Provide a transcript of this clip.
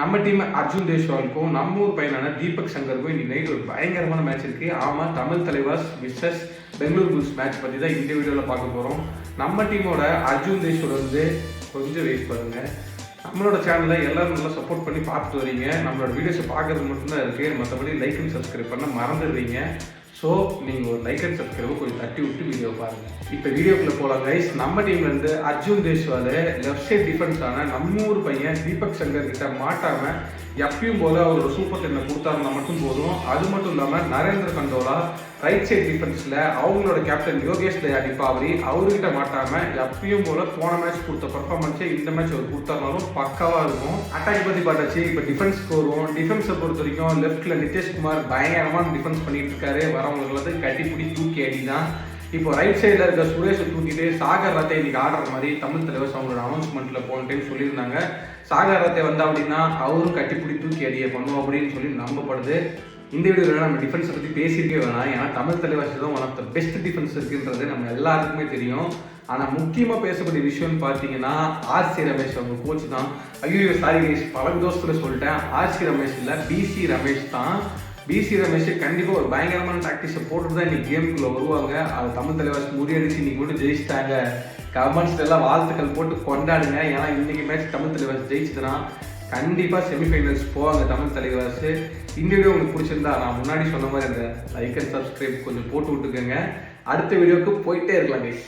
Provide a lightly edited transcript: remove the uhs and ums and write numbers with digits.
நம்ம டீம் அர்ஜுன் தேஷ்வாலுக்கும் நம்ம ஊர் பையனான தீபக் சங்கருக்கும் இன்னைக்கு நைட் ஒரு பயங்கரமான மேட்ச் இருக்கு. ஆமா, Tamil Thalaivas versus Bengaluru Bulls match பத்தி தான் இந்த வீடியோல பார்க்க போறோம். நம்ம டீமோட அர்ஜுன் தேஷ்வால் வந்து கொஞ்சம் வெயிட் பண்ணுங்க. நம்மளோட சேனலை எல்லாரும் நல்லா சப்போர்ட் பண்ணி பார்த்துட்டு வரீங்க. நம்மளோட வீடியோஸை பார்க்கறது மட்டும்தான் இருக்கு. மற்றபடி லைக் அண்ட் சப்ஸ்கிரைப் பண்ண மறந்துடுறீங்க. ஸோ நீங்கள் ஒரு லைக் அண்ட் சப்ஸ்கிரைபை கொஞ்சம் தட்டி விட்டு வீடியோ பாருங்கள். இப்போ வீடியோக்குள்ளே போகலாம் கைஸ். நம்ம டீம்லேருந்து அர்ஜுன் தேஷ்வால் லெஃப்ட் சைட் டிஃபென்ஸான நம்ம ஊர் பையன் தீபக் சங்கர் கிட்ட மாட்டாமல் எப்பயும் போல அவரோட சூப்பர் டென்னை கொடுத்தாருன்னா மட்டும் போதும். அது மட்டும் இல்லாமல் நரேந்திர கண்டோலா ரைட் சைட் டிஃபென்ஸில் அவங்களோட கேப்டன் யோகேஷ் தயாடி பாவரி அவர்கிட்ட மாட்டாமல் எப்பயும் போல போன மேட்ச் கொடுத்த பர்ஃபார்மன்ஸே இந்த மேட்ச் அவர் கொடுத்தாருனாலும் பக்காவாக இருக்கும். அட்டாக் பற்றி பார்த்தாச்சு. இப்போ டிஃபென்ஸ்க்கு வருவோம். டிஃபென்ஸை பொறுத்த வரைக்கும் லெஃப்ட்டில் நிதிஷ்குமார் பயங்கரமாக டிஃபென்ஸ் பண்ணிட்டு இருக்காரு. வரவங்களுக்கு வந்து கட்டிப்பிடி தூக்கி அடி தான். இப்போ ரைட் சைடில் இருக்க சுரேஷை தூக்கிட்டு சாகர் ரத்தை இன்னைக்கு ஆடுற மாதிரி தமிழ் தலைவர் அவங்களோட அனௌன்ஸ்மெண்ட்டில் போன டைம் சொல்லியிருந்தாங்க. சாகர் ரத்தை வந்தா அப்படின்னா அவரும் கட்டிப்பிடி தூக்கி அடியை பண்ணுவோம் அப்படின்னு சொல்லி நம்பப்படுது. இந்த வீடியோவில் நம்ம டிஃபென்ஸை பற்றி பேசியிருக்கே வேணாம். ஏன்னா தமிழ் தலைவாசி தான் one of the best defence இருக்குன்றது நம்ம எல்லாருக்குமே தெரியும். ஆனால் முக்கியமாக பேசக்கூடிய விஷயம்னு பார்த்தீங்கன்னா ஆர்சி ரமேஷ் அவங்க கோச் தான். ஐயோ சாரி கைஸ், பல தோஸ்தில் சொல்லிட்டேன். ஆர்சி ரமேஷ் இல்லை, பிசி ரமேஷ் தான். பிசி ரமேஷ் கண்டிப்பாக ஒரு பயங்கரமான ப்ராக்டிஸை போட்டுட்டு தான் இன்னைக்கு கேமுக்குள்ளே வருவாங்க. அது தமிழ் தலைவாசி முறியடிச்சு இன்னைக்கு மட்டும் ஜெயிச்சிட்டாங்க. கமெண்ட்ஸ்ல எல்லாம் வாழ்த்துக்கள் போட்டு கொண்டாடுங்க. ஏன்னா இன்னைக்கு மேட்ச் தமிழ் தலைவாசி ஜெயிச்சுதுன்னா கண்டிப்பாக செமிஃபைனல்ஸ் போவாங்க தமிழ் தலைவாசி. இந்த வீடியோ உங்களுக்கு பிடிச்சிருந்தா நான் முன்னாடி சொன்ன மாதிரி அந்த லைக் அண்ட் சப்ஸ்கிரைப் கொஞ்சம் போட்டு விட்டுக்கோங்க. அடுத்த வீடியோவுக்கு போயிட்டே இருக்கலாம் கைஸ்.